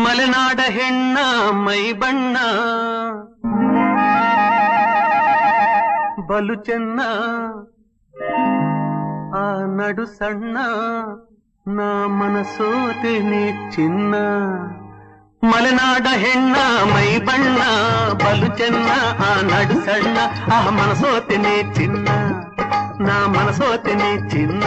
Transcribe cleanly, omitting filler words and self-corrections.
ಮಲೆನಾಡ ಹೆಣ್ಣ ಮೈ ಬಣ್ಣ ಬಲು ಚೆನ್ನ ಆ ನಡು ಸಣ್ಣ ನಾ ಮನಸೋತೇನೆ ಚಿನ್ನ ಮಲೆನಾಡ ಹೆಣ್ಣ ಮೈ ಬಣ್ಣ ಬಲು ಚೆನ್ನ ಆ ನಡು ಸಣ್ಣ ಆ ಮನಸೋತೇನೆ ಚಿನ್ನ ನಾ ಮನಸೋತೇನೆ ಚಿನ್ನ